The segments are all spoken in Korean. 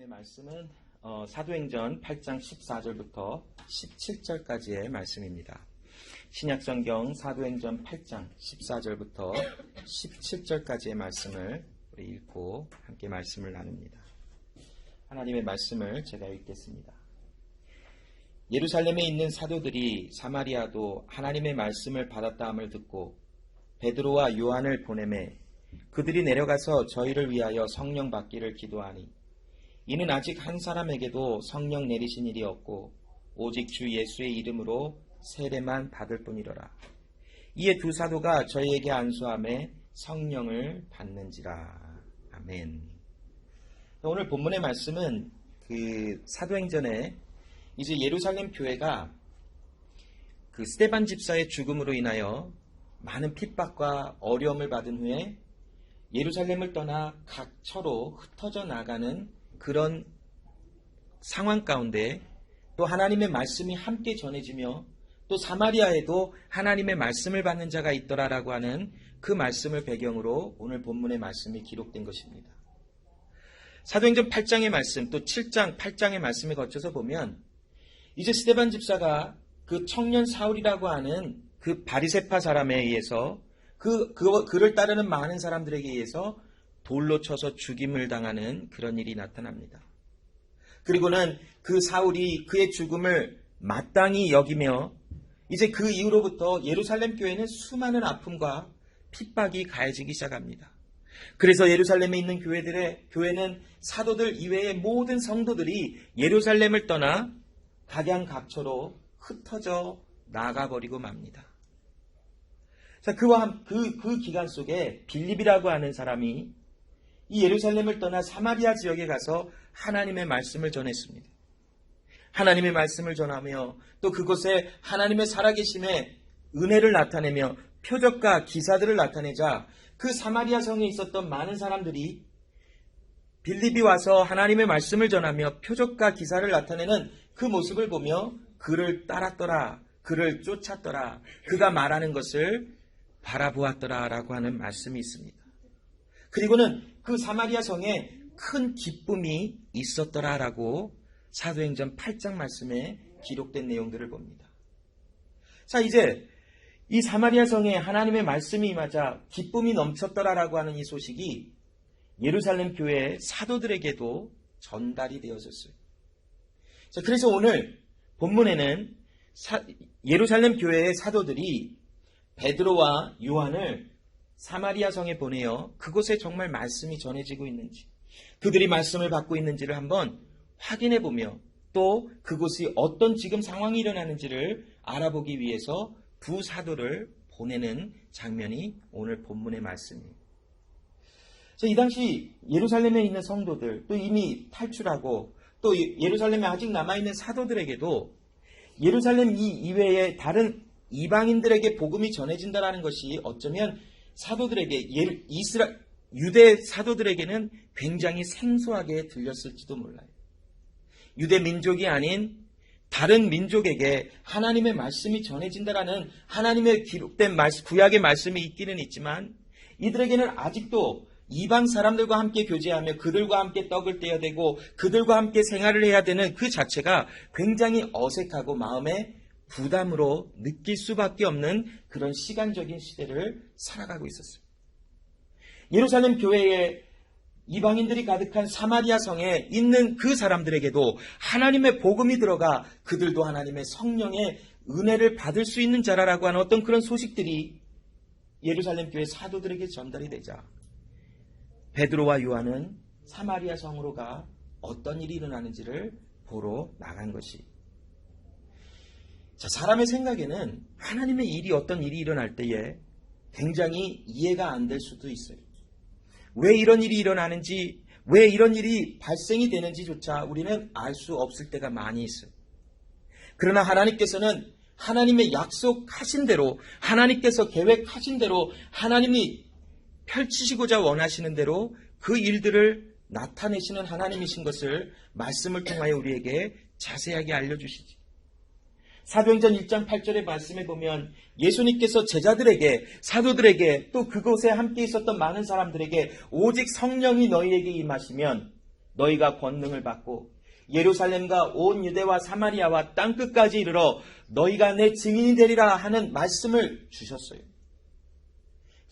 하나님의 말씀은 사도행전 8장 14절부터 17절까지의 말씀입니다. 신약성경 사도행전 8장 14절부터 17절까지의 말씀을 우리 읽고 함께 말씀을 나눕니다. 하나님의 말씀을 제가 읽겠습니다. 예루살렘에 있는 사도들이 사마리아도 하나님의 말씀을 받았다함을 듣고 베드로와 요한을 보내매 그들이 내려가서 저희를 위하여 성령 받기를 기도하니 이는 아직 한 사람에게도 성령 내리신 일이 없고 오직 주 예수의 이름으로 세례만 받을 뿐이로라. 이에 두 사도가 저희에게 안수하며 성령을 받는지라. 아멘. 오늘 본문의 말씀은 사도행전에 이제 예루살렘 교회가 스데반 집사의 죽음으로 인하여 많은 핍박과 어려움을 받은 후에 예루살렘을 떠나 각처로 흩어져 나가는 그런 상황 가운데 또 하나님의 말씀이 함께 전해지며 또 사마리아에도 하나님의 말씀을 받는 자가 있더라라고 하는 그 말씀을 배경으로 오늘 본문의 말씀이 기록된 것입니다. 사도행전 8장의 말씀 또 7장 8장의 말씀을 거쳐서 보면 이제 스데반 집사가 그 청년 사울이라고 하는 그 바리새파 사람에 의해서 그를 따르는 많은 사람들에게 의해서 돌로 쳐서 죽임을 당하는 그런 일이 나타납니다. 그리고는 그 사울이 그의 죽음을 마땅히 여기며 이제 그 이후로부터 예루살렘 교회는 수많은 아픔과 핍박이 가해지기 시작합니다. 그래서 예루살렘에 있는 교회는 사도들 이외의 모든 성도들이 예루살렘을 떠나 각양각처로 흩어져 나가버리고 맙니다. 자, 그 기간 속에 빌립이라고 하는 사람이 이 예루살렘을 떠나 사마리아 지역에 가서 하나님의 말씀을 전했습니다. 하나님의 말씀을 전하며 또 그곳에 하나님의 살아계심의 은혜를 나타내며 표적과 기사들을 나타내자 그 사마리아 성에 있었던 많은 사람들이 빌립이 와서 하나님의 말씀을 전하며 표적과 기사를 나타내는 그 모습을 보며 그를 따랐더라, 그를 쫓았더라, 그가 말하는 것을 바라보았더라라고 하는 말씀이 있습니다. 그리고는 그 사마리아 성에 큰 기쁨이 있었더라라고 사도행전 8장 말씀에 기록된 내용들을 봅니다. 자, 이제 이 사마리아 성에 하나님의 말씀이 임하자 기쁨이 넘쳤더라라고 하는 이 소식이 예루살렘 교회의 사도들에게도 전달이 되어졌어요. 자, 그래서 오늘 본문에는 예루살렘 교회의 사도들이 베드로와 요한을 사마리아 성에 보내어 그곳에 정말 말씀이 전해지고 있는지 그들이 말씀을 받고 있는지를 한번 확인해 보며 또 그곳이 어떤 지금 상황이 일어나는지를 알아보기 위해서 두 사도를 보내는 장면이 오늘 본문의 말씀입니다. 이 당시 예루살렘에 있는 성도들 또 이미 탈출하고 또 예루살렘에 아직 남아있는 사도들에게도 예루살렘 이외의 다른 이방인들에게 복음이 전해진다는 것이 어쩌면 사도들에게 유대 사도들에게는 굉장히 생소하게 들렸을지도 몰라요. 유대 민족이 아닌 다른 민족에게 하나님의 말씀이 전해진다라는 하나님의 기록된 구약의 말씀이 있기는 있지만 이들에게는 아직도 이방 사람들과 함께 교제하며 그들과 함께 떡을 떼야 되고 그들과 함께 생활을 해야 되는 그 자체가 굉장히 어색하고 마음에 부담으로 느낄 수밖에 없는 그런 시간적인 시대를 살아가고 있었어요. 예루살렘 교회에 이방인들이 가득한 사마리아 성에 있는 그 사람들에게도 하나님의 복음이 들어가 그들도 하나님의 성령의 은혜를 받을 수 있는 자라라고 하는 어떤 그런 소식들이 예루살렘 교회 사도들에게 전달이 되자 베드로와 요한은 사마리아 성으로 가 어떤 일이 일어나는지를 보러 나간 것이. 자, 사람의 생각에는 하나님의 일이 어떤 일이 일어날 때에 굉장히 이해가 안 될 수도 있어요. 왜 이런 일이 일어나는지, 왜 이런 일이 발생이 되는지조차 우리는 알 수 없을 때가 많이 있어요. 그러나 하나님께서는 하나님의 약속하신 대로, 하나님께서 계획하신 대로, 하나님이 펼치시고자 원하시는 대로 그 일들을 나타내시는 하나님이신 것을 말씀을 통하여 우리에게 자세하게 알려주시지. 사도행전 1장 8절의 말씀에 보면 예수님께서 제자들에게 사도들에게 또 그곳에 함께 있었던 많은 사람들에게 오직 성령이 너희에게 임하시면 너희가 권능을 받고 예루살렘과 온 유대와 사마리아와 땅끝까지 이르러 너희가 내 증인이 되리라 하는 말씀을 주셨어요.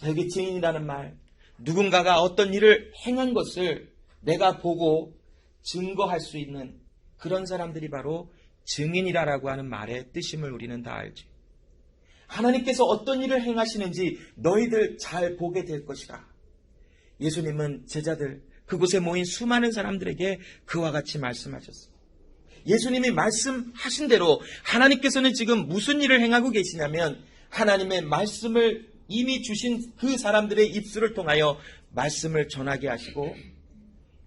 여기 증인이라는 말, 누군가가 어떤 일을 행한 것을 내가 보고 증거할 수 있는 그런 사람들이 바로 증인이라고 하는 말의 뜻임을 우리는 다 알지. 하나님께서 어떤 일을 행하시는지 너희들 잘 보게 될 것이다. 예수님은 제자들, 그곳에 모인 수많은 사람들에게 그와 같이 말씀하셨어요. 예수님이 말씀하신 대로 하나님께서는 지금 무슨 일을 행하고 계시냐면 하나님의 말씀을 이미 주신 그 사람들의 입술을 통하여 말씀을 전하게 하시고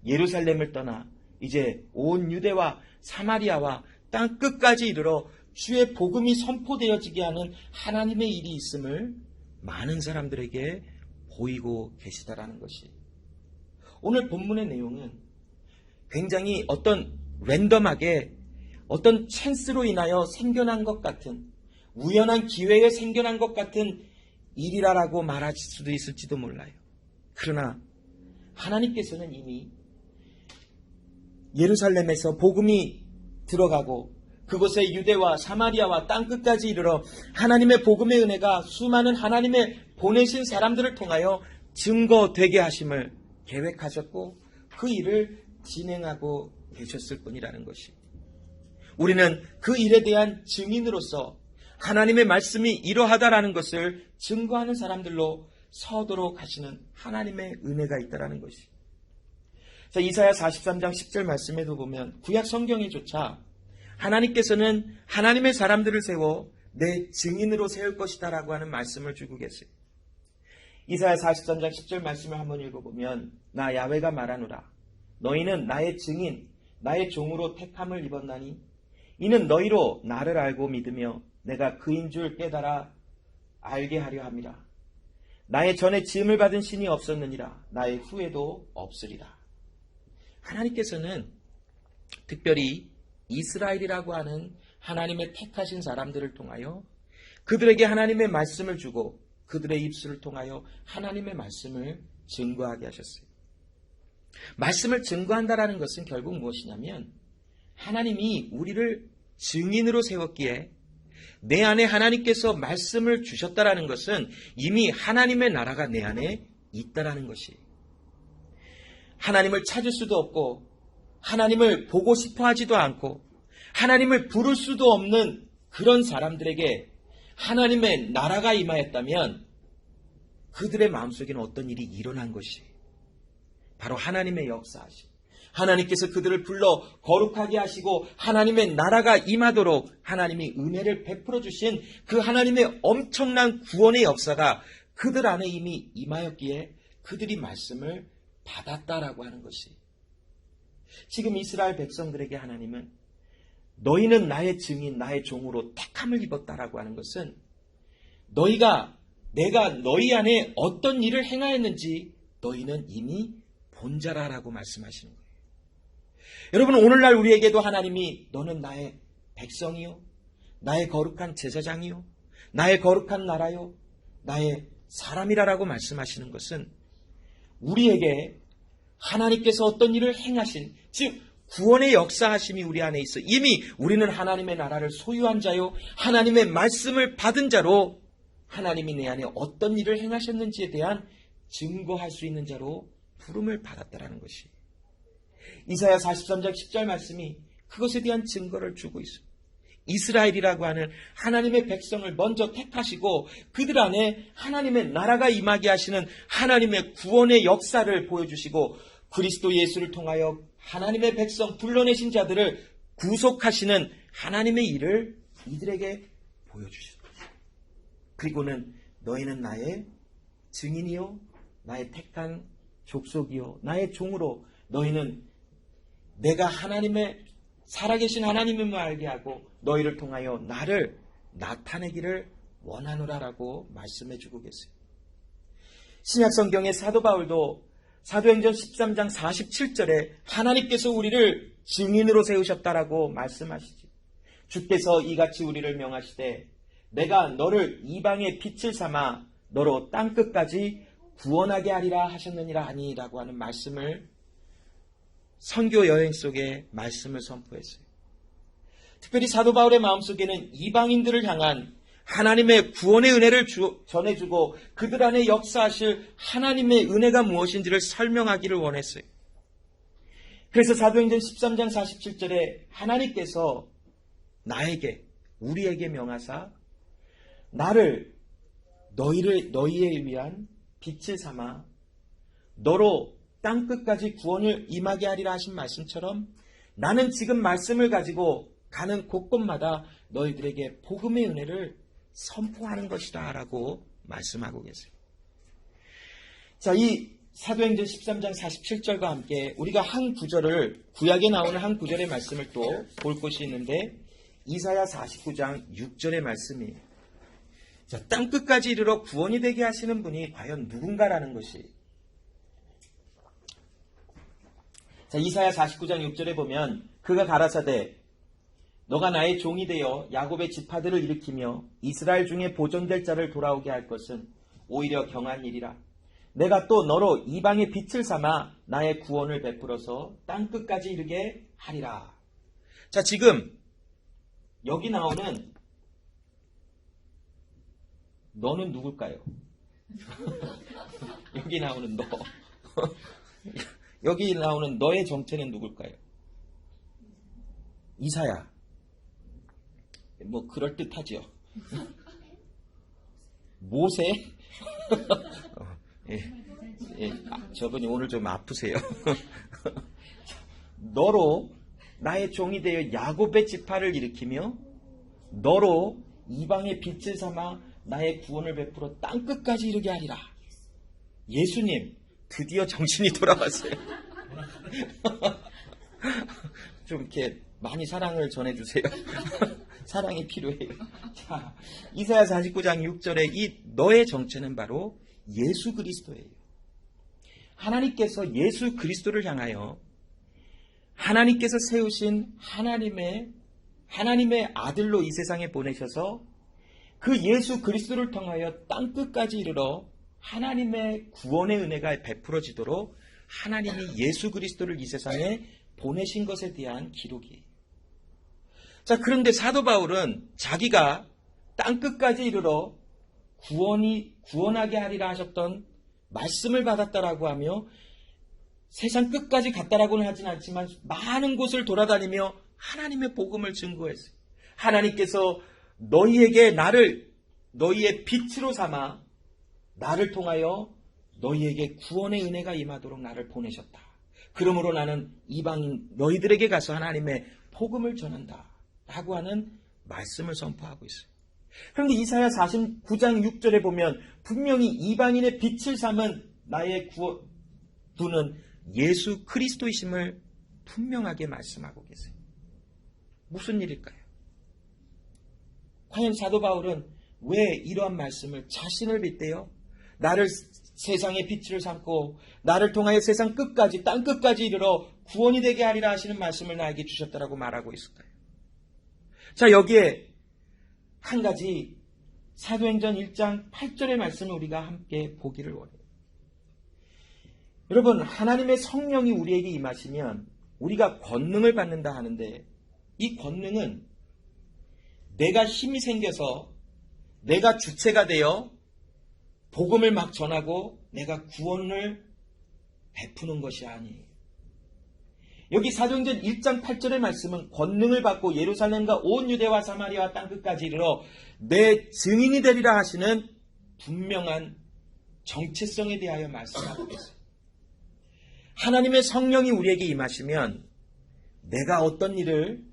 예루살렘을 떠나 이제 온 유대와 사마리아와 땅 끝까지 이르러 주의 복음이 선포되어지게 하는 하나님의 일이 있음을 많은 사람들에게 보이고 계시다라는 것이. 오늘 본문의 내용은 굉장히 어떤 랜덤하게 어떤 찬스로 인하여 생겨난 것 같은, 우연한 기회에 생겨난 것 같은 일이라고 말할 수도 있을지도 몰라요. 그러나 하나님께서는 이미 예루살렘에서 복음이 들어가고 그곳에 유대와 사마리아와 땅끝까지 이르러 하나님의 복음의 은혜가 수많은 하나님의 보내신 사람들을 통하여 증거되게 하심을 계획하셨고 그 일을 진행하고 계셨을 뿐이라는 것이. 우리는 그 일에 대한 증인으로서 하나님의 말씀이 이러하다라는 것을 증거하는 사람들로 서도록 하시는 하나님의 은혜가 있다라는 것이. 자, 이사야 43장 10절 말씀에도 보면 구약 성경에조차 하나님께서는 하나님의 사람들을 세워 내 증인으로 세울 것이다라고 하는 말씀을 주고 계세요. 이사야 43장 10절 말씀을 한번 읽어보면 나 야훼가 말하노라. 너희는 나의 증인, 나의 종으로 택함을 입었나니 이는 너희로 나를 알고 믿으며 내가 그인 줄 깨달아 알게 하려 함이라. 나의 전에 지음을 받은 신이 없었느니라. 나의 후에도 없으리라. 하나님께서는 특별히 이스라엘이라고 하는 하나님의 택하신 사람들을 통하여 그들에게 하나님의 말씀을 주고 그들의 입술을 통하여 하나님의 말씀을 증거하게 하셨어요. 말씀을 증거한다라는 것은 결국 무엇이냐면 하나님이 우리를 증인으로 세웠기에 내 안에 하나님께서 말씀을 주셨다라는 것은 이미 하나님의 나라가 내 안에 있다라는 것이. 하나님을 찾을 수도 없고 하나님을 보고 싶어 하지도 않고 하나님을 부를 수도 없는 그런 사람들에게 하나님의 나라가 임하였다면 그들의 마음속에는 어떤 일이 일어난 것이 바로 하나님의 역사하심. 하나님께서 그들을 불러 거룩하게 하시고 하나님의 나라가 임하도록 하나님이 은혜를 베풀어 주신 그 하나님의 엄청난 구원의 역사가 그들 안에 이미 임하였기에 그들이 말씀을 받았다라고 하는 것이. 지금 이스라엘 백성들에게 하나님은 너희는 나의 증인, 나의 종으로 택함을 입었다라고 하는 것은 내가 너희 안에 어떤 일을 행하였는지 너희는 이미 본 자라라고 말씀하시는 거예요. 여러분, 오늘날 우리에게도 하나님이 너는 나의 백성이요, 나의 거룩한 제사장이요, 나의 거룩한 나라요, 나의 사람이라라고 말씀하시는 것은 우리에게 하나님께서 어떤 일을 행하신, 즉 구원의 역사하심이 우리 안에 있어 이미 우리는 하나님의 나라를 소유한 자요, 하나님의 말씀을 받은 자로 하나님이 내 안에 어떤 일을 행하셨는지에 대한 증거할 수 있는 자로 부름을 받았다라는 것이. 이사야 43장 10절 말씀이 그것에 대한 증거를 주고 있습니다. 이스라엘이라고 하는 하나님의 백성을 먼저 택하시고 그들 안에 하나님의 나라가 임하게 하시는 하나님의 구원의 역사를 보여주시고 그리스도 예수를 통하여 하나님의 백성 불러내신 자들을 구속하시는 하나님의 일을 이들에게 보여주십니다. 그리고는 너희는 나의 증인이요, 나의 택한 족속이요, 나의 종으로 너희는 내가 하나님의 살아계신 하나님임을 알게 하고 너희를 통하여 나를 나타내기를 원하노라라고 말씀해주고 계세요. 신약성경의 사도 바울도 사도행전 13장 47절에 하나님께서 우리를 증인으로 세우셨다라고 말씀하시죠. 주께서 이같이 우리를 명하시되 내가 너를 이방의 빛을 삼아 너로 땅끝까지 구원하게 하리라 하셨느니라 하니라고 하는 말씀을 선교 여행 속에 말씀을 선포했어요. 특별히 사도 바울의 마음속에는 이방인들을 향한 하나님의 구원의 은혜를 전해주고 그들 안에 역사하실 하나님의 은혜가 무엇인지를 설명하기를 원했어요. 그래서 사도행전 13장 47절에 하나님께서 나에게, 우리에게 명하사 나를 너희에 위한 빛을 삼아 너로 땅끝까지 구원을 임하게 하리라 하신 말씀처럼 나는 지금 말씀을 가지고 가는 곳곳마다 너희들에게 복음의 은혜를 선포하는 것이다 라고 말씀하고 계세요. 자, 이 사도행전 13장 47절과 함께 우리가 한 구절을, 구약에 나오는 한 구절의 말씀을 또 볼 곳이 있는데 이사야 49장 6절의 말씀이에요. 자, 땅끝까지 이르러 구원이 되게 하시는 분이 과연 누군가라는 것이, 자, 이사야 49장 6절에 보면 그가 가라사대 너가 나의 종이 되어 야곱의 지파들을 일으키며 이스라엘 중에 보존될 자를 돌아오게 할 것은 오히려 경한 일이라. 내가 또 너로 이방의 빛을 삼아 나의 구원을 베풀어서 땅끝까지 이르게 하리라. 자, 지금 여기 나오는 너는 누굴까요? 여기 나오는 너. 여기 나오는 너의 정체는 누굴까요? 이사야. 뭐 그럴듯하죠. 모세? 예, 저분이 오늘 좀 아프세요. 너로 나의 종이 되어 야곱의 지파를 일으키며 너로 이방의 빛을 삼아 나의 구원을 베풀어 땅끝까지 이르게 하리라. 예수님 드디어 정신이 돌아왔어요. 좀 이렇게 많이 사랑을 전해주세요. 사랑이 필요해요. 자, 이사야 49장 6절에 이 너의 정체는 바로 예수 그리스도예요. 하나님께서 예수 그리스도를 향하여 하나님께서 세우신 하나님의 아들로 이 세상에 보내셔서 그 예수 그리스도를 통하여 땅끝까지 이르러 하나님의 구원의 은혜가 베풀어지도록 하나님이 예수 그리스도를 이 세상에 보내신 것에 대한 기록이에요. 자, 그런데 사도 바울은 자기가 땅끝까지 이르러 구원하게 하리라 하셨던 말씀을 받았다라고 하며 세상 끝까지 갔다라고는 하진 않지만 많은 곳을 돌아다니며 하나님의 복음을 증거했어요. 하나님께서 너희에게 나를 너희의 빛으로 삼아 나를 통하여 너희에게 구원의 은혜가 임하도록 나를 보내셨다. 그러므로 나는 이방인 너희들에게 가서 하나님의 복음을 전한다 라고 하는 말씀을 선포하고 있어요. 그런데 이사야 49장 6절에 보면 분명히 이방인의 빛을 삼은 나의 구원은 예수 그리스도이심을 분명하게 말씀하고 계세요. 무슨 일일까요? 과연 사도 바울은 왜 이러한 말씀을 자신을 빗대어 나를 세상의 빛을 삼고 나를 통하여 세상 끝까지 땅 끝까지 이르러 구원이 되게 하리라 하시는 말씀을 나에게 주셨다라고 말하고 있을까요? 자, 여기에 한 가지 사도행전 1장 8절의 말씀을 우리가 함께 보기를 원해요. 여러분, 하나님의 성령이 우리에게 임하시면 우리가 권능을 받는다 하는데 이 권능은 내가 힘이 생겨서 내가 주체가 되어 복음을 막 전하고 내가 구원을 베푸는 것이 아니에요. 여기 사도행전 1장 8절의 말씀은 권능을 받고 예루살렘과 온 유대와 사마리아와 땅끝까지 이르러 내 증인이 되리라 하시는 분명한 정체성에 대하여 말씀하고 계세요. 하나님의 성령이 우리에게 임하시면 내가 어떤 일을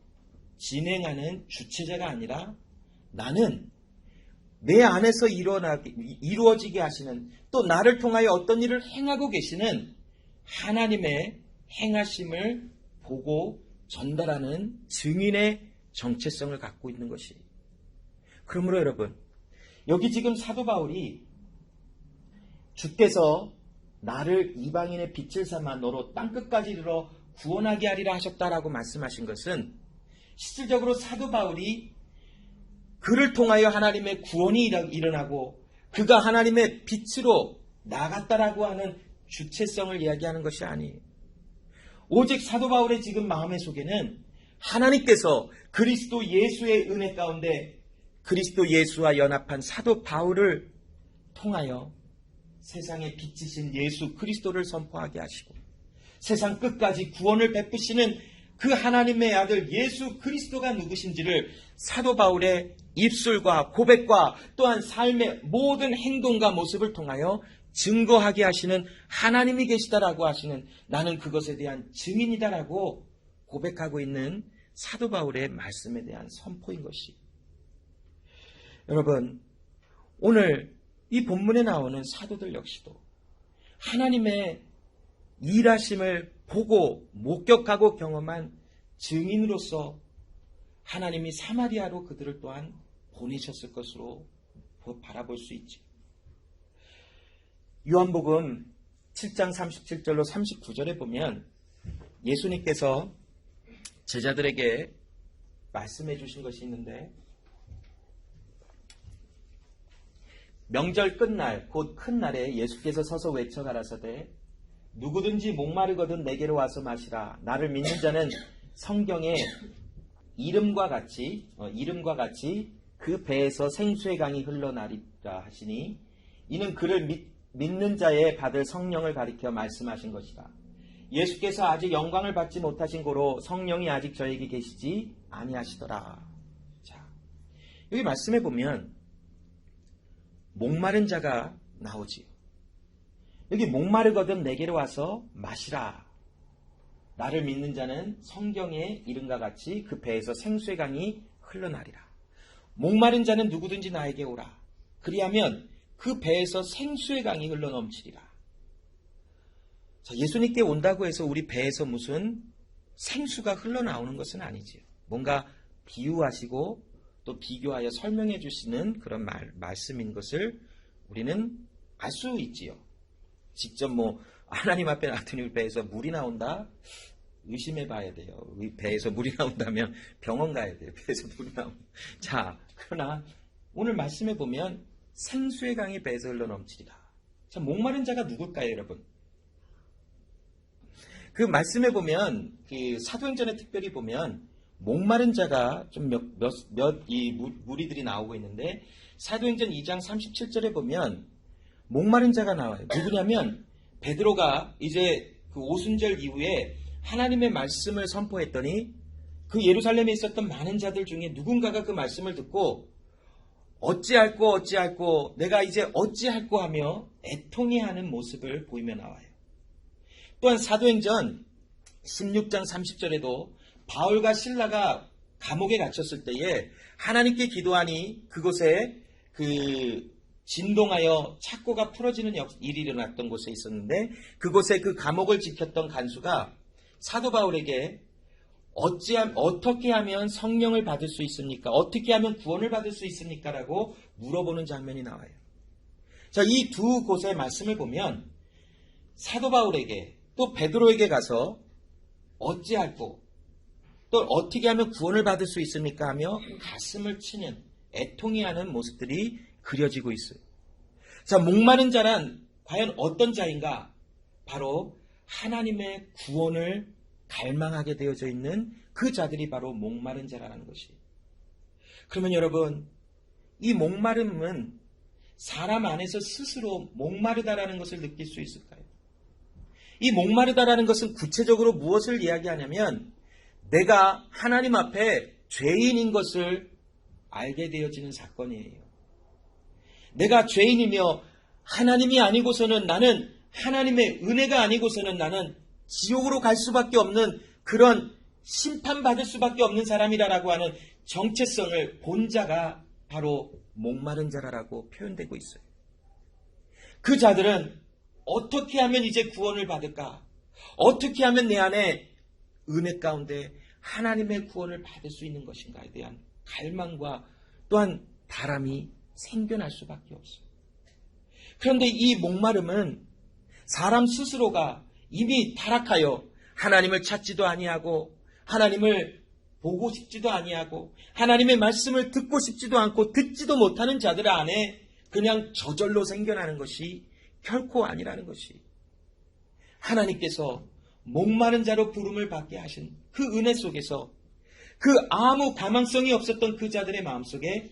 진행하는 주체자가 아니라 나는 내 안에서 이루어지게 하시는, 또 나를 통하여 어떤 일을 행하고 계시는 하나님의 행하심을 보고 전달하는 증인의 정체성을 갖고 있는 것이. 그러므로 여러분, 여기 지금 사도 바울이 주께서 나를 이방인의 빛을 삼아 너로 땅끝까지 이르러 구원하게 하리라 하셨다라고 말씀하신 것은 실질적으로 사도 바울이 그를 통하여 하나님의 구원이 일어나고 그가 하나님의 빛으로 나갔다라고 하는 주체성을 이야기하는 것이 아니에요. 오직 사도 바울의 지금 마음의 속에는 하나님께서 그리스도 예수의 은혜 가운데 그리스도 예수와 연합한 사도 바울을 통하여 세상에 빛이신 예수 그리스도를 선포하게 하시고 세상 끝까지 구원을 베푸시는 그 하나님의 아들 예수 그리스도가 누구신지를 사도 바울의 입술과 고백과 또한 삶의 모든 행동과 모습을 통하여 증거하게 하시는 하나님이 계시다라고 하시는 나는 그것에 대한 증인이다라고 고백하고 있는 사도 바울의 말씀에 대한 선포인 것이. 여러분, 오늘 이 본문에 나오는 사도들 역시도 하나님의 일하심을 보고 목격하고 경험한 증인으로서 하나님이 사마리아로 그들을 또한 보내셨을 것으로 바라볼 수 있죠. 요한복음 7장 37절로 39절에 보면 예수님께서 제자들에게 말씀해 주신 것이 있는데 명절 끝날 곧 큰 날에 예수께서 서서 외쳐 가라사대 누구든지 목마르거든 내게로 와서 마시라. 나를 믿는 자는 성경에 이름과 같이 그 배에서 생수의 강이 흘러나리라 하시니 이는 그를 믿는 자의 받을 성령을 가리켜 말씀하신 것이다. 예수께서 아직 영광을 받지 못하신 고로 성령이 아직 저에게 계시지 아니하시더라. 자, 여기 말씀해 보면 목마른 자가 나오지요. 여기 목마르거든 내게로 와서 마시라. 나를 믿는 자는 성경의 이름과 같이 그 배에서 생수의 강이 흘러나리라. 목마른 자는 누구든지 나에게 오라. 그리하면 그 배에서 생수의 강이 흘러넘치리라. 자, 예수님께 온다고 해서 우리 배에서 무슨 생수가 흘러나오는 것은 아니지요. 뭔가 비유하시고 또 비교하여 설명해 주시는 그런 말씀인 것을 우리는 알 수 있지요. 직접 하나님 앞에 놔두니 배에서 물이 나온다? 의심해 봐야 돼요. 배에서 물이 나온다면 병원 가야 돼요. 배에서 물이 나온다. 자, 그러나 오늘 말씀해 보면 생수의 강이 배에서 흘러넘치리라. 자, 목마른 자가 누굴까요, 여러분? 그 말씀해 보면 그 사도행전에 특별히 보면 목마른 자가 좀 이 무리들이 나오고 있는데 사도행전 2장 37절에 보면 목마른 자가 나와요. 누구냐면 베드로가 이제 그 오순절 이후에 하나님의 말씀을 선포했더니 그 예루살렘에 있었던 많은 자들 중에 누군가가 그 말씀을 듣고 어찌할꼬 내가 이제 어찌할꼬 하며 애통해하는 모습을 보이며 나와요. 또한 사도행전 16장 30절에도 바울과 실라가 감옥에 갇혔을 때에 하나님께 기도하니 그곳에 진동하여 착고가 풀어지는 일이 일어났던 곳에 있었는데 그곳에 그 감옥을 지켰던 간수가 사도 바울에게 어떻게 하면 성령을 받을 수 있습니까? 어떻게 하면 구원을 받을 수 있습니까? 라고 물어보는 장면이 나와요. 자, 이 두 곳의 말씀을 보면 사도 바울에게 또 베드로에게 가서 어찌할꼬 또 어떻게 하면 구원을 받을 수 있습니까? 하며 가슴을 치는 애통해하는 모습들이 그려지고 있어요. 자, 목마른 자란 과연 어떤 자인가? 바로 하나님의 구원을 갈망하게 되어져 있는 그 자들이 바로 목마른 자라는 것이. 그러면 여러분, 이 목마름은 사람 안에서 스스로 목마르다라는 것을 느낄 수 있을까요? 이 목마르다라는 것은 구체적으로 무엇을 이야기하냐면 내가 하나님 앞에 죄인인 것을 알게 되어지는 사건이에요. 내가 죄인이며 하나님이 아니고서는 나는 하나님의 은혜가 아니고서는 나는 지옥으로 갈 수밖에 없는 그런 심판받을 수밖에 없는 사람이라고 하는 정체성을 본 자가 바로 목마른 자라고 표현되고 있어요. 그 자들은 어떻게 하면 이제 구원을 받을까? 어떻게 하면 내 안에 은혜 가운데 하나님의 구원을 받을 수 있는 것인가에 대한 갈망과 또한 바람이 생겨날 수밖에 없어요. 그런데 이 목마름은 사람 스스로가 이미 타락하여 하나님을 찾지도 아니하고 하나님을 보고 싶지도 아니하고 하나님의 말씀을 듣고 싶지도 않고 듣지도 못하는 자들 안에 그냥 저절로 생겨나는 것이 결코 아니라는 것이. 하나님께서 목마른 자로 부름을 받게 하신 그 은혜 속에서 그 아무 가망성이 없었던 그 자들의 마음속에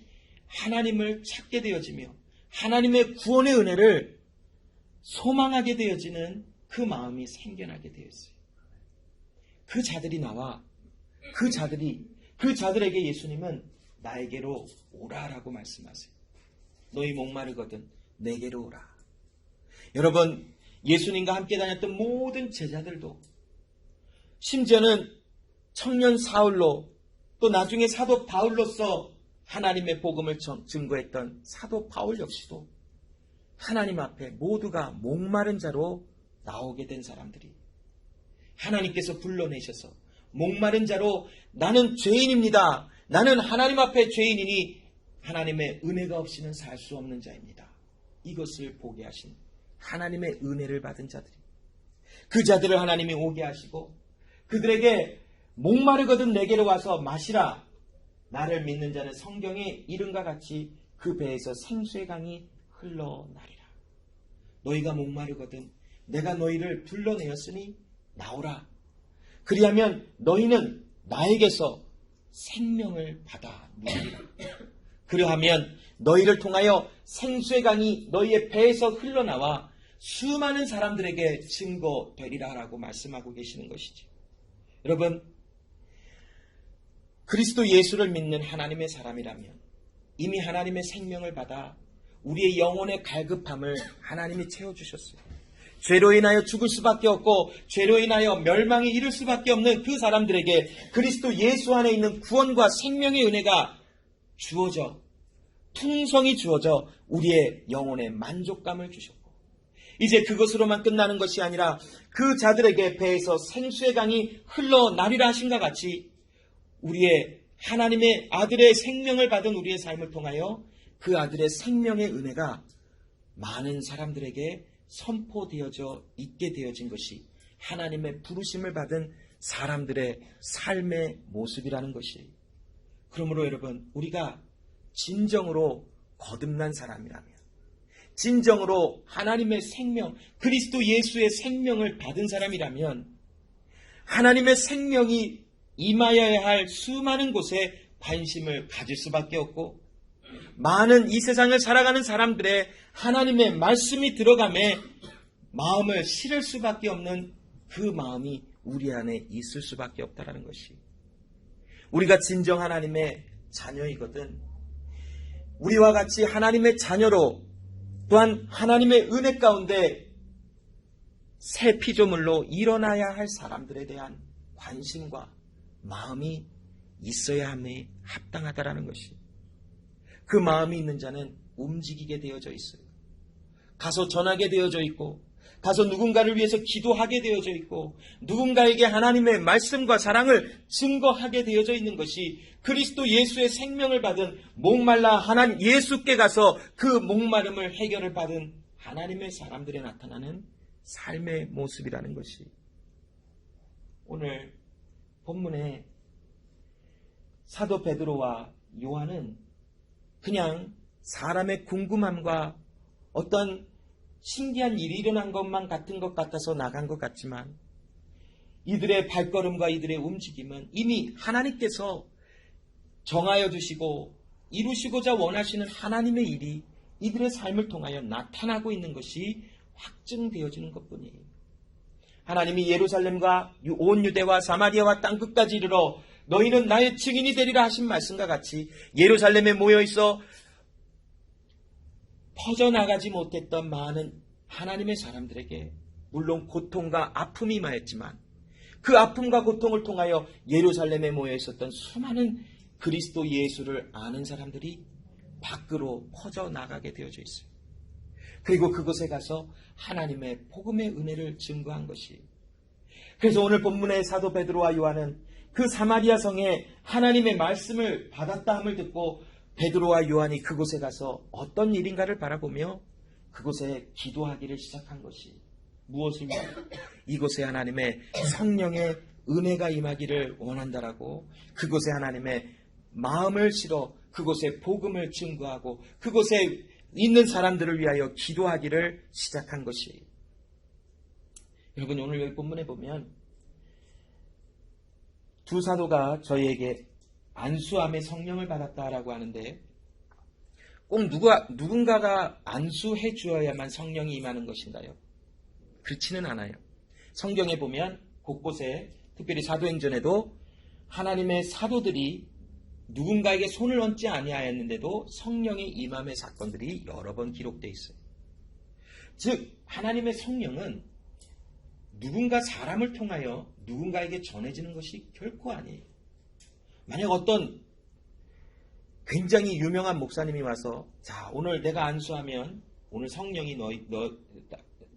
하나님을 찾게 되어지며 하나님의 구원의 은혜를 소망하게 되어지는 그 마음이 생겨나게 되었어요. 그 자들이 나와 그 자들에게 예수님은 나에게로 오라라고 말씀하세요. 너희 목마르거든 내게로 오라. 여러분, 예수님과 함께 다녔던 모든 제자들도, 심지어는 청년 사울로 또 나중에 사도 바울로서 하나님의 복음을 증거했던 사도 바울 역시도 하나님 앞에 모두가 목마른 자로 나오게 된 사람들이, 하나님께서 불러내셔서 목마른 자로 나는 죄인입니다. 나는 하나님 앞에 죄인이니 하나님의 은혜가 없이는 살 수 없는 자입니다. 이것을 보게 하신 하나님의 은혜를 받은 자들이, 그 자들을 하나님이 오게 하시고 그들에게 목마르거든 내게로 와서 마시라. 나를 믿는 자는 성경의 이름과 같이 그 배에서 생수의 강이 흘러나리라. 너희가 목마르거든 내가 너희를 불러내었으니 나오라. 그리하면 너희는 나에게서 생명을 받아 누리리라. 그러하면 너희를 통하여 생수의 강이 너희의 배에서 흘러나와 수많은 사람들에게 증거되리라 라고 말씀하고 계시는 것이죠. 여러분, 그리스도 예수를 믿는 하나님의 사람이라면 이미 하나님의 생명을 받아 우리의 영혼의 갈급함을 하나님이 채워주셨어요. 죄로 인하여 죽을 수밖에 없고 죄로 인하여 멸망에 이를 수밖에 없는 그 사람들에게 그리스도 예수 안에 있는 구원과 생명의 은혜가 주어져, 풍성히 주어져 우리의 영혼에 만족감을 주셨고, 이제 그것으로만 끝나는 것이 아니라 그 자들에게 배에서 생수의 강이 흘러나리라 하신과 같이 우리의 하나님의 아들의 생명을 받은 우리의 삶을 통하여 그 아들의 생명의 은혜가 많은 사람들에게 선포되어져 있게 되어진 것이 하나님의 부르심을 받은 사람들의 삶의 모습이라는 것이, 그러므로 여러분, 우리가 진정으로 거듭난 사람이라면, 진정으로 하나님의 생명, 그리스도 예수의 생명을 받은 사람이라면 하나님의 생명이 임하여야 할 수많은 곳에 관심을 가질 수밖에 없고, 많은 이 세상을 살아가는 사람들의 하나님의 말씀이 들어감에 마음을 실을 수밖에 없는 그 마음이 우리 안에 있을 수밖에 없다는 것이, 우리가 진정 하나님의 자녀이거든 우리와 같이 하나님의 자녀로 또한 하나님의 은혜 가운데 새 피조물로 일어나야 할 사람들에 대한 관심과 마음이 있어야 함에 합당하다라는 것이, 그 마음이 있는 자는 움직이게 되어져 있어요. 가서 전하게 되어져 있고, 가서 누군가를 위해서 기도하게 되어져 있고, 누군가에게 하나님의 말씀과 사랑을 증거하게 되어져 있는 것이 그리스도 예수의 생명을 받은 목말라 하나님 예수께 가서 그 목마름을 해결을 받은 하나님의 사람들에 나타나는 삶의 모습이라는 것이, 오늘 본문에 사도 베드로와 요한은 그냥 사람의 궁금함과 어떤 신기한 일이 일어난 것만 같은 것 같아서 나간 것 같지만, 이들의 발걸음과 이들의 움직임은 이미 하나님께서 정하여 두시고 이루시고자 원하시는 하나님의 일이 이들의 삶을 통하여 나타나고 있는 것이 확증되어지는 것뿐이에요. 하나님이 예루살렘과 온 유대와 사마리아와 땅끝까지 이르러 너희는 나의 증인이 되리라 하신 말씀과 같이 예루살렘에 모여있어 퍼져나가지 못했던 많은 하나님의 사람들에게 물론 고통과 아픔이 임하였지만, 그 아픔과 고통을 통하여 예루살렘에 모여있었던 수많은 그리스도 예수를 아는 사람들이 밖으로 퍼져나가게 되어져 있어요. 그리고 그곳에 가서 하나님의 복음의 은혜를 증거한 것이, 그래서 오늘 본문의 사도 베드로와 요한은 그 사마리아 성에 하나님의 말씀을 받았다 함을 듣고 베드로와 요한이 그곳에 가서 어떤 일인가를 바라보며 그곳에 기도하기를 시작한 것이 무엇이며, 이곳에 하나님의 성령의 은혜가 임하기를 원한다라고 그곳에 하나님의 마음을 실어 그곳에 복음을 증거하고 그곳에 있는 사람들을 위하여 기도하기를 시작한 것이, 여러분 오늘 여기 본문에 보면 두 사도가 저희에게 안수함의 성령을 받았다라고 하는데 꼭 누군가가 안수해 주어야만 성령이 임하는 것인가요? 그렇지는 않아요. 성경에 보면 곳곳에 특별히 사도행전에도 하나님의 사도들이 누군가에게 손을 얹지 아니하였는데도 성령이 임함의 사건들이 여러 번 기록되어 있어요. 즉 하나님의 성령은 누군가 사람을 통하여 누군가에게 전해지는 것이 결코 아니에요. 만약 어떤 굉장히 유명한 목사님이 와서 자 오늘 내가 안수하면 오늘 성령이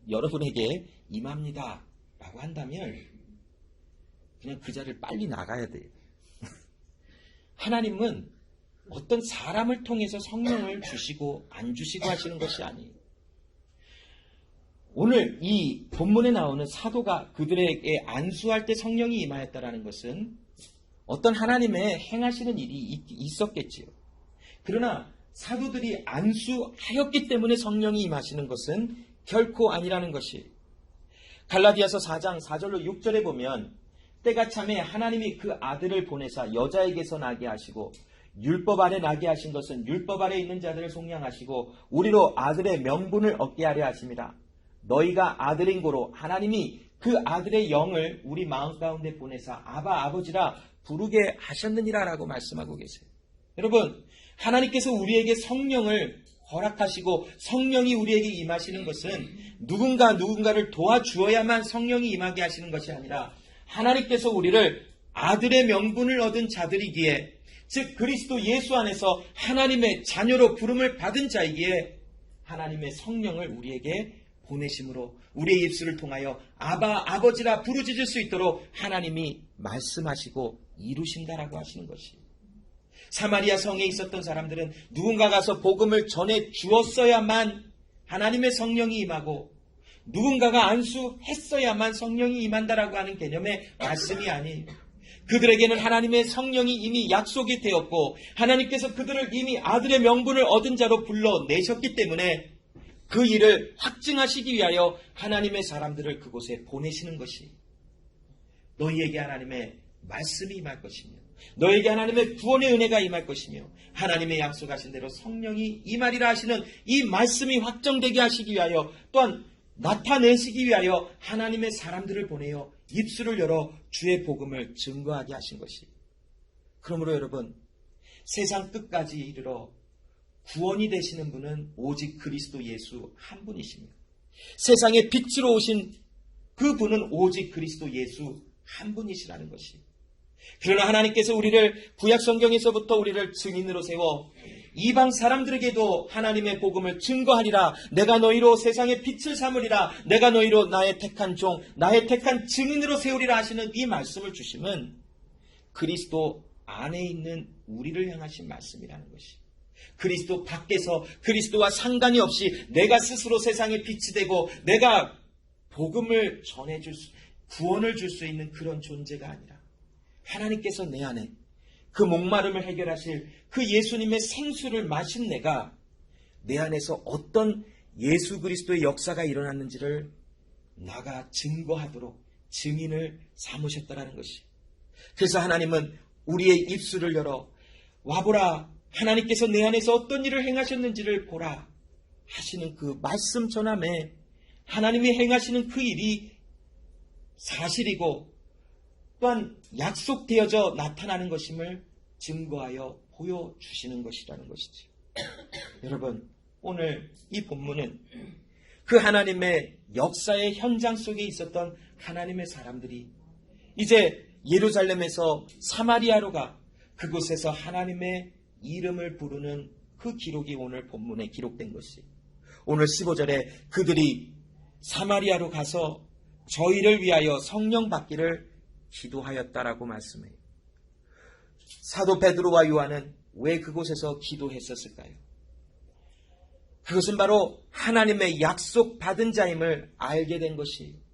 여러분에게 임합니다 라고 한다면 그냥 그 자리를 빨리 나가야 돼요. 하나님은 어떤 사람을 통해서 성령을 주시고 안 주시고 하시는 것이 아니에요. 오늘 이 본문에 나오는 사도가 그들에게 안수할 때 성령이 임하였다라는 것은 어떤 하나님의 행하시는 일이 있었겠지요. 그러나 사도들이 안수하였기 때문에 성령이 임하시는 것은 결코 아니라는 것이 갈라디아서 4장 4절로 6절에 보면 때가 참에 하나님이 그 아들을 보내사 여자에게서 나게 하시고 율법 아래 나게 하신 것은 율법 아래 있는 자들을 속량하시고 우리로 아들의 명분을 얻게 하려 하심이라. 너희가 아들인 고로 하나님이 그 아들의 영을 우리 마음 가운데 보내사 아바 아버지라 부르게 하셨느니라 라고 말씀하고 계세요. 여러분 하나님께서 우리에게 성령을 허락하시고 성령이 우리에게 임하시는 것은 누군가를 도와주어야만 성령이 임하게 하시는 것이 아니라 하나님께서 우리를 아들의 명분을 얻은 자들이기에 즉 그리스도 예수 안에서 하나님의 자녀로 부름을 받은 자이기에 하나님의 성령을 우리에게 보내심으로 우리의 입술을 통하여 아바 아버지라 부르짖을 수 있도록 하나님이 말씀하시고 이루신다라고 하시는 것이 사마리아 성에 있었던 사람들은 누군가 가서 복음을 전해 주었어야만 하나님의 성령이 임하고 누군가가 안수했어야만 성령이 임한다라고 하는 개념의 말씀이 아니에요. 그들에게는 하나님의 성령이 이미 약속이 되었고 하나님께서 그들을 이미 아들의 명분을 얻은 자로 불러내셨기 때문에 그 일을 확증하시기 위하여 하나님의 사람들을 그곳에 보내시는 것이 너희에게 하나님의 말씀이 임할 것이며 너에게 하나님의 구원의 은혜가 임할 것이며 하나님의 약속하신 대로 성령이 임하리라 하시는 이 말씀이 확정되게 하시기 위하여 또한 나타내시기 위하여 하나님의 사람들을 보내어 입술을 열어 주의 복음을 증거하게 하신 것이 그러므로 여러분 세상 끝까지 이르러 구원이 되시는 분은 오직 그리스도 예수 한 분이십니다. 세상의 빛으로 오신 그 분은 오직 그리스도 예수 한 분이시라는 것이 그러나 하나님께서 우리를 구약 성경에서부터 우리를 증인으로 세워 이방 사람들에게도 하나님의 복음을 증거하리라. 내가 너희로 세상의 빛을 삼으리라. 내가 너희로 나의 택한 종, 나의 택한 증인으로 세우리라 하시는 이 말씀을 주심은 그리스도 안에 있는 우리를 향하신 말씀이라는 것이 그리스도 밖에서 그리스도와 상관이 없이 내가 스스로 세상의 빛이 되고 내가 복음을 전해줄 수, 구원을 줄 수 있는 그런 존재가 아니라 하나님께서 내 안에 그 목마름을 해결하실 그 예수님의 생수를 마신 내가 내 안에서 어떤 예수 그리스도의 역사가 일어났는지를 나가 증거하도록 증인을 삼으셨다라는 것이 그래서 하나님은 우리의 입술을 열어 와보라 하나님께서 내 안에서 어떤 일을 행하셨는지를 보라 하시는 그 말씀 전함에 하나님이 행하시는 그 일이 사실이고 또한 약속되어져 나타나는 것임을 증거하여 보여주시는 것이라는 것이지. 여러분 오늘 이 본문은 그 하나님의 역사의 현장 속에 있었던 하나님의 사람들이 이제 예루살렘에서 사마리아로 가 그곳에서 하나님의 이름을 부르는 그 기록이 오늘 본문에 기록된 것이 오늘 15절에 그들이 사마리아로 가서 저희를 위하여 성령 받기를 기도하였다라고 말씀해요. 사도 베드로와 요한은 왜 그곳에서 기도했었을까요? 그것은 바로 하나님의 약속받은 자임을 알게 된 것이에요.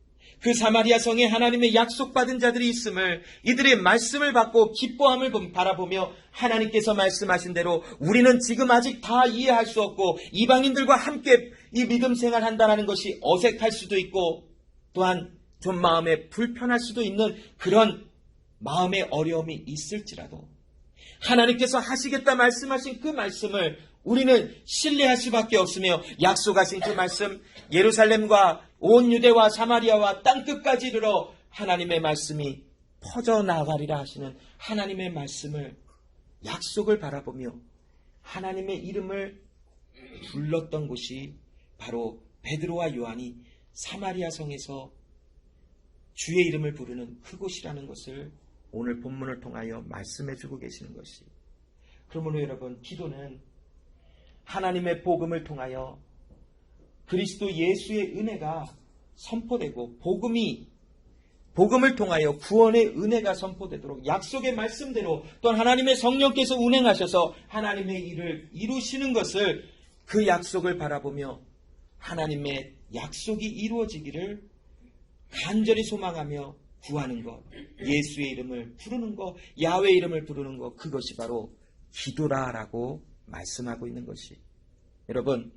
그 사마리아 성에 하나님의 약속받은 자들이 있음을 이들의 말씀을 받고 기뻐함을 바라보며 하나님께서 말씀하신 대로 우리는 지금 아직 다 이해할 수 없고 이방인들과 함께 이 믿음 생활한다는 것이 어색할 수도 있고 또한 좀 마음에 불편할 수도 있는 그런 마음의 어려움이 있을지라도 하나님께서 하시겠다 말씀하신 그 말씀을 우리는 신뢰할 수밖에 없으며 약속하신 그 말씀, 예루살렘과 온 유대와 사마리아와 땅끝까지 이르러 하나님의 말씀이 퍼져나가리라 하시는 하나님의 말씀을, 약속을 바라보며 하나님의 이름을 불렀던 곳이 바로 베드로와 요한이 사마리아 성에서 주의 이름을 부르는 그곳이라는 것을 오늘 본문을 통하여 말씀해 주고 계시는 것이. 그러므로 여러분, 기도는 하나님의 복음을 통하여 그리스도 예수의 은혜가 선포되고 복음을 통하여 구원의 은혜가 선포되도록 약속의 말씀대로 또한 하나님의 성령께서 운행하셔서 하나님의 일을 이루시는 것을, 그 약속을 바라보며 하나님의 약속이 이루어지기를 간절히 소망하며 구하는 것, 예수의 이름을 부르는 것, 야훼의 이름을 부르는 것, 그것이 바로 기도라라고 말씀하고 있는 것이. 여러분,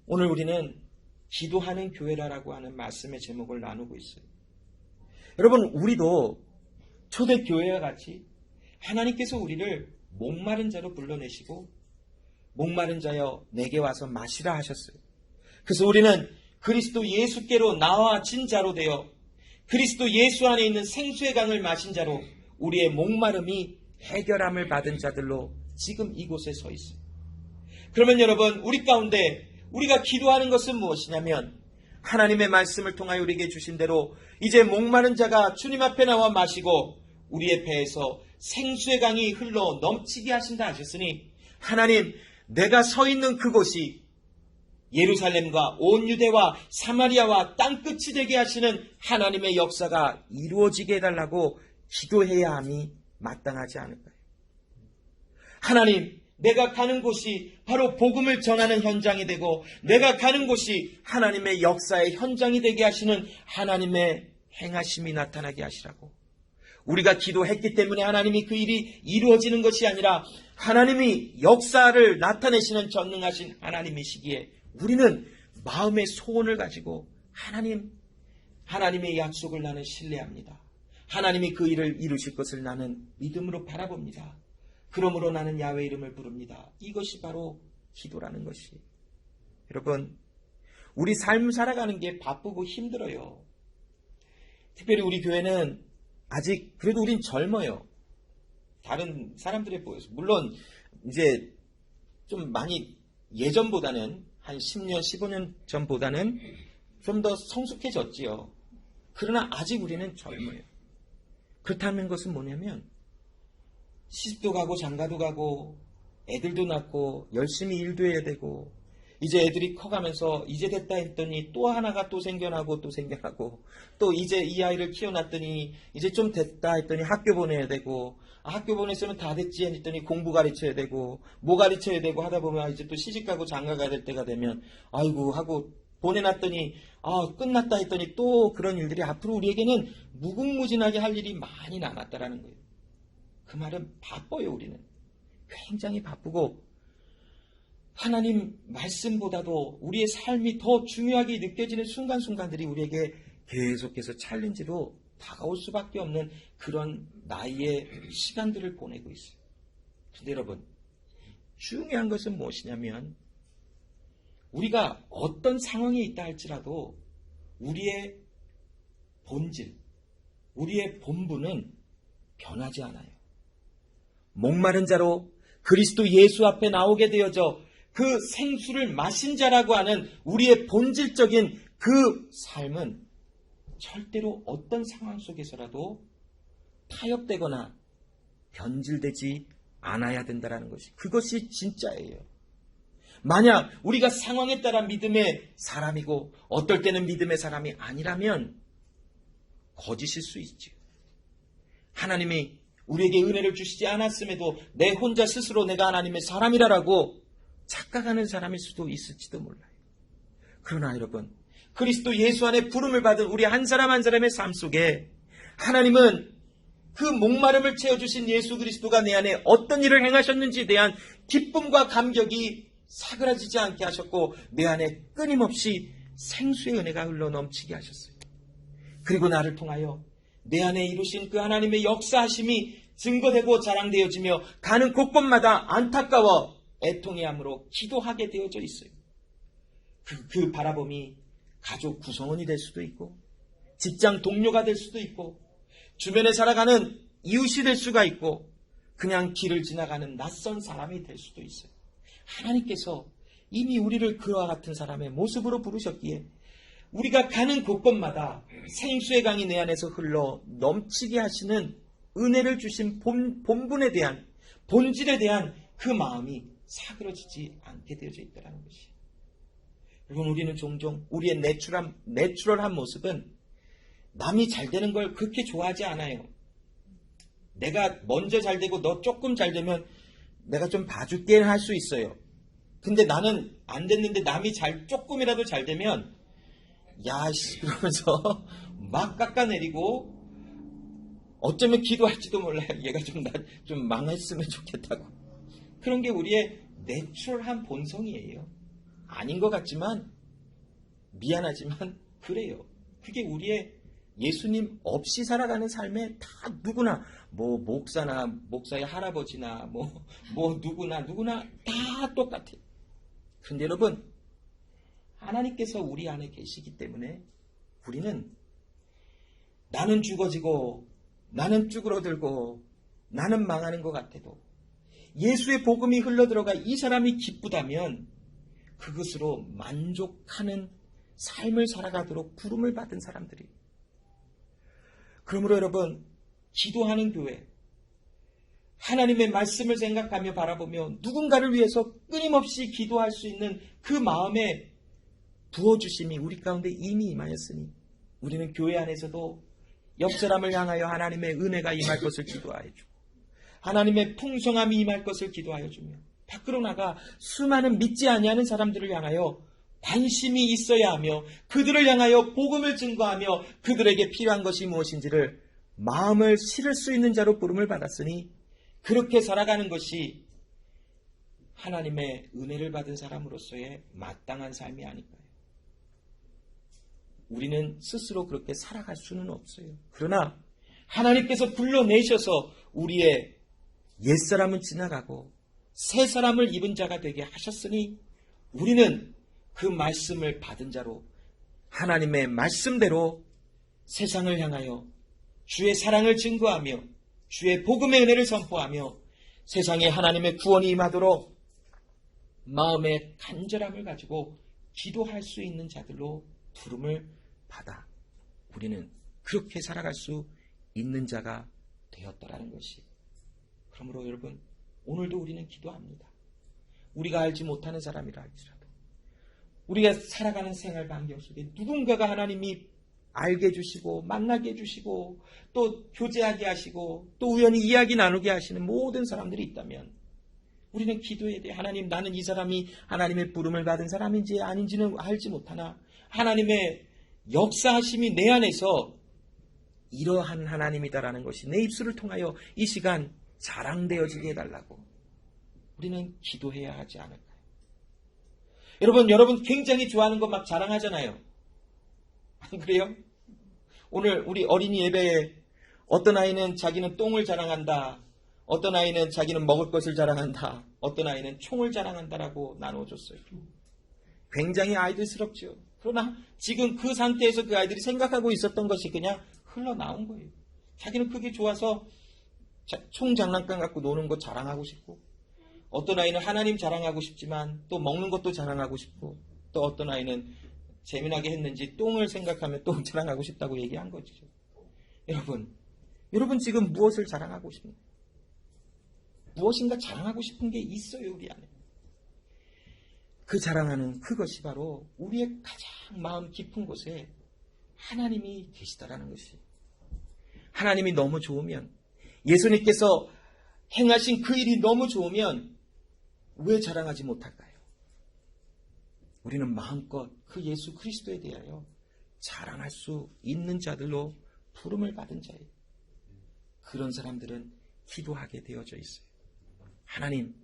오늘 우리는 기도하는 교회라고 하는 말씀의 제목을 나누고 있어요. 여러분, 우리도 초대교회와 같이 하나님께서 우리를 목마른 자로 불러내시고 목마른 자여 내게 와서 마시라 하셨어요. 그래서 우리는 그리스도 예수께로 나와진 자로 되어 그리스도 예수 안에 있는 생수의 강을 마신 자로 우리의 목마름이 해결함을 받은 자들로 지금 이곳에 서 있어요. 그러면 여러분, 우리 가운데 우리가 기도하는 것은 무엇이냐면 하나님의 말씀을 통하여 우리에게 주신 대로 이제 목마른 자가 주님 앞에 나와 마시고 우리의 배에서 생수의 강이 흘러 넘치게 하신다 하셨으니, 하나님, 내가 서 있는 그곳이 예루살렘과 온 유대와 사마리아와 땅끝이 되게 하시는 하나님의 역사가 이루어지게 해달라고 기도해야 함이 마땅하지 않을까요? 하나님, 내가 가는 곳이 바로 복음을 전하는 현장이 되고 내가 가는 곳이 하나님의 역사의 현장이 되게 하시는 하나님의 행하심이 나타나게 하시라고. 우리가 기도했기 때문에 하나님이 그 일이 이루어지는 것이 아니라 하나님이 역사를 나타내시는 전능하신 하나님이시기에 우리는 마음의 소원을 가지고 하나님의 약속을 나는 신뢰합니다. 하나님이 그 일을 이루실 것을 나는 믿음으로 바라봅니다. 그러므로 나는 야훼 이름을 부릅니다. 이것이 바로 기도라는 것이. 여러분, 우리 삶 살아가는 게 바쁘고 힘들어요. 특별히 우리 교회는 아직 그래도 우린 젊어요. 다른 사람들에 보여서. 물론 이제 좀 많이 예전보다는 한 10년, 15년 전보다는 좀 더 성숙해졌지요. 그러나 아직 우리는 젊어요. 그렇다는 것은 뭐냐면 시집도 가고 장가도 가고 애들도 낳고 열심히 일도 해야 되고 이제 애들이 커가면서 이제 됐다 했더니 또 하나가 또 생겨나고 또 생겨나고 또 이제 이 아이를 키워놨더니 이제 좀 됐다 했더니 학교 보내야 되고 학교 보냈으면 다 됐지 했더니 공부 가르쳐야 되고 뭐 가르쳐야 되고 하다 보면 이제 또 시집가고 장가가야 될 때가 되면 아이고 하고 보내놨더니 끝났다 했더니 또 그런 일들이 앞으로 우리에게는 무궁무진하게 할 일이 많이 남았다라는 거예요. 그 말은 바빠요. 우리는 굉장히 바쁘고 하나님 말씀보다도 우리의 삶이 더 중요하게 느껴지는 순간순간들이 우리에게 계속해서 챌린지로 다가올 수밖에 없는 그런 나이의 시간들을 보내고 있어요. 그런데 여러분, 중요한 것은 무엇이냐면 우리가 어떤 상황에 있다 할지라도 우리의 본질, 우리의 본분은 변하지 않아요. 목마른 자로 그리스도 예수 앞에 나오게 되어져 그 생수를 마신 자라고 하는 우리의 본질적인 그 삶은 절대로 어떤 상황 속에서라도 타협되거나 변질되지 않아야 된다는 것이, 그것이 진짜예요. 만약 우리가 상황에 따라 믿음의 사람이고 어떨 때는 믿음의 사람이 아니라면 거짓일 수 있죠. 하나님이 우리에게 은혜를 주시지 않았음에도 내 혼자 스스로 내가 하나님의 사람이라고 착각하는 사람일 수도 있을지도 몰라요. 그러나 여러분, 그리스도 예수 안에 부름을 받은 우리 한 사람 한 사람의 삶 속에 하나님은 그 목마름을 채워주신 예수 그리스도가 내 안에 어떤 일을 행하셨는지에 대한 기쁨과 감격이 사그라지지 않게 하셨고 내 안에 끊임없이 생수의 은혜가 흘러 넘치게 하셨어요. 그리고 나를 통하여 내 안에 이루신 그 하나님의 역사하심이 증거되고 자랑되어지며 가는 곳곳마다 안타까워 애통해함으로 기도하게 되어져 있어요. 그 바라봄이 가족 구성원이 될 수도 있고 직장 동료가 될 수도 있고 주변에 살아가는 이웃이 될 수가 있고 그냥 길을 지나가는 낯선 사람이 될 수도 있어요. 하나님께서 이미 우리를 그와 같은 사람의 모습으로 부르셨기에 우리가 가는 곳곳마다 생수의 강이 내 안에서 흘러 넘치게 하시는 은혜를 주신 본분에 대한 본질에 대한 그 마음이 사그러지지 않게 되어져 있다는 것이. 여러분, 우리는 종종 우리의 내추럴한 모습은 남이 잘 되는 걸 그렇게 좋아하지 않아요. 내가 먼저 잘 되고 너 조금 잘 되면 내가 좀 봐줄게 할 수 있어요. 근데 나는 안 됐는데 남이 조금이라도 잘 되면 야씨 그러면서 막 깎아내리고 어쩌면 기도할지도 몰라요. 얘가 좀 망했으면 좋겠다고. 그런 게 우리의 내추럴한 본성이에요. 아닌 것 같지만 미안하지만 그래요. 그게 우리의 예수님 없이 살아가는 삶에 다 누구나 목사나 목사의 할아버지나 누구나 다 똑같아요. 그런데 여러분, 하나님께서 우리 안에 계시기 때문에 우리는 나는 죽어지고 나는 쭈그러들고 나는 망하는 것 같아도 예수의 복음이 흘러들어가 이 사람이 기쁘다면 그것으로 만족하는 삶을 살아가도록 부름을 받은 사람들이. 그러므로 여러분, 기도하는 교회, 하나님의 말씀을 생각하며 바라보며 누군가를 위해서 끊임없이 기도할 수 있는 그 마음의 부어주심이 우리 가운데 이미 임하였으니 우리는 교회 안에서도 옆 사람을 향하여 하나님의 은혜가 임할 것을 기도하여 주고 하나님의 풍성함이 임할 것을 기도하여 주며 밖으로 나가 수많은 믿지 아니하는 사람들을 향하여 관심이 있어야 하며 그들을 향하여 복음을 증거하며 그들에게 필요한 것이 무엇인지를 마음을 실을 수 있는 자로 부름을 받았으니 그렇게 살아가는 것이 하나님의 은혜를 받은 사람으로서의 마땅한 삶이 아닐까요? 우리는 스스로 그렇게 살아갈 수는 없어요. 그러나 하나님께서 불러내셔서 우리의 옛사람은 지나가고 새 사람을 입은 자가 되게 하셨으니 우리는 그 말씀을 받은 자로 하나님의 말씀대로 세상을 향하여 주의 사랑을 증거하며 주의 복음의 은혜를 선포하며 세상에 하나님의 구원이 임하도록 마음의 간절함을 가지고 기도할 수 있는 자들로 부름을 받아 우리는 그렇게 살아갈 수 있는 자가 되었다라는 것이. 그러므로 여러분, 오늘도 우리는 기도합니다. 우리가 알지 못하는 사람이라 할지라도 우리가 살아가는 생활 반경 속에 누군가가 하나님이 알게 해주시고 만나게 해주시고 또 교제하게 하시고 또 우연히 이야기 나누게 하시는 모든 사람들이 있다면 우리는 기도해야 돼. 하나님, 나는 이 사람이 하나님의 부름을 받은 사람인지 아닌지는 알지 못하나 하나님의 역사하심이 내 안에서 이러한 하나님이다라는 것이 내 입술을 통하여 이 시간 자랑되어지게 해달라고 우리는 기도해야 하지 않을까요? 여러분 굉장히 좋아하는 거 막 자랑하잖아요. 안 그래요? 오늘 우리 어린이 예배에 어떤 아이는 자기는 똥을 자랑한다. 어떤 아이는 자기는 먹을 것을 자랑한다. 어떤 아이는 총을 자랑한다라고 나누어줬어요. 굉장히 아이들스럽죠. 그러나 지금 그 상태에서 그 아이들이 생각하고 있었던 것이 그냥 흘러나온 거예요. 자기는 그게 좋아서 총 장난감 갖고 노는 거 자랑하고 싶고 어떤 아이는 하나님 자랑하고 싶지만 또 먹는 것도 자랑하고 싶고 또 어떤 아이는 재미나게 했는지 똥을 생각하면 똥 자랑하고 싶다고 얘기한 거죠. 여러분 지금 무엇을 자랑하고 싶나요? 무엇인가 자랑하고 싶은 게 있어요, 우리 안에. 그 자랑하는 그것이 바로 우리의 가장 마음 깊은 곳에 하나님이 계시다라는 것이. 하나님이 너무 좋으면, 예수님께서 행하신 그 일이 너무 좋으면 왜 자랑하지 못할까요? 우리는 마음껏 그 예수 그리스도에 대하여 자랑할 수 있는 자들로 부름을 받은 자예요. 그런 사람들은 기도하게 되어져 있어요. 하나님,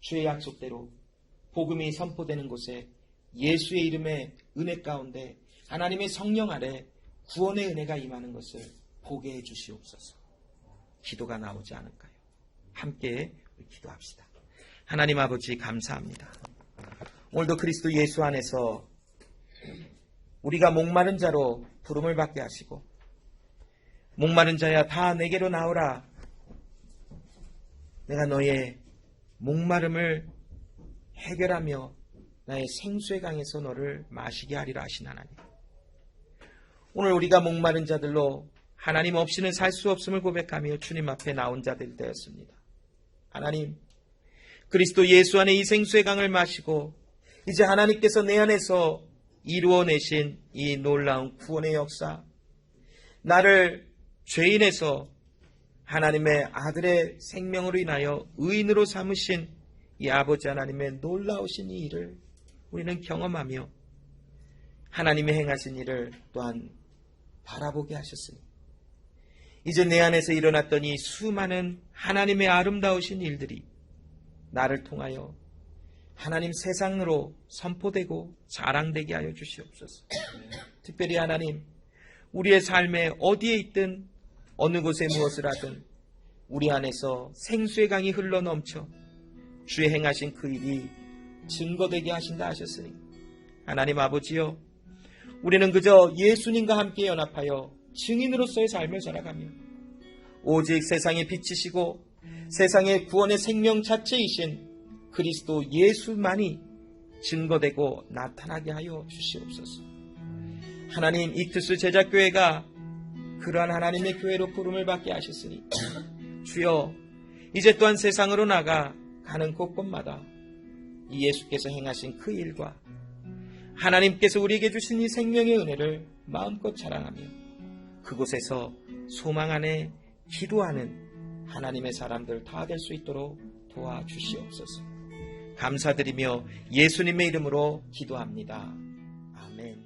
주의 약속대로 복음이 선포되는 곳에 예수의 이름의 은혜 가운데 하나님의 성령 아래 구원의 은혜가 임하는 것을 보게 해 주시옵소서. 기도가 나오지 않을까요? 함께 기도합시다. 하나님 아버지 감사합니다. 오늘도 그리스도 예수 안에서 우리가 목마른 자로 부름을 받게 하시고, 목마른 자야 다 내게로 나오라, 내가 너의 목마름을 해결하며 나의 생수의 강에서 너를 마시게 하리라 하신 하나님, 오늘 우리가 목마른 자들로 하나님 없이는 살 수 없음을 고백하며 주님 앞에 나온 자들 되었습니다. 하나님, 그리스도 예수 안에 이 생수의 강을 마시고 이제 하나님께서 내 안에서 이루어내신 이 놀라운 구원의 역사, 나를 죄인에서 하나님의 아들의 생명으로 인하여 의인으로 삼으신 이 아버지 하나님의 놀라우신 이 일을 우리는 경험하며 하나님의 행하신 일을 또한 바라보게 하셨으니, 이제 내 안에서 일어났던 이 수많은 하나님의 아름다우신 일들이 나를 통하여 하나님 세상으로 선포되고 자랑되게 하여 주시옵소서. 특별히 하나님, 우리의 삶에 어디에 있든 어느 곳에 무엇을 하든 우리 안에서 생수의 강이 흘러넘쳐 주의 행하신 그 일이 증거되게 하신다 하셨으니, 하나님 아버지여, 우리는 그저 예수님과 함께 연합하여 증인으로서의 삶을 살아가며 오직 세상의 빛이시고 세상의 구원의 생명 자체이신 그리스도 예수만이 증거되고 나타나게 하여 주시옵소서. 하나님, 이투스 제자교회가 그러한 하나님의 교회로 부름을 받게 하셨으니 주여, 이제 또한 세상으로 나가 가는 곳곳마다 이 예수께서 행하신 그 일과 하나님께서 우리에게 주신 이 생명의 은혜를 마음껏 자랑하며 그곳에서 소망 안에 기도하는 하나님의 사람들 다 될 수 있도록 도와주시옵소서. 감사드리며 예수님의 이름으로 기도합니다. 아멘.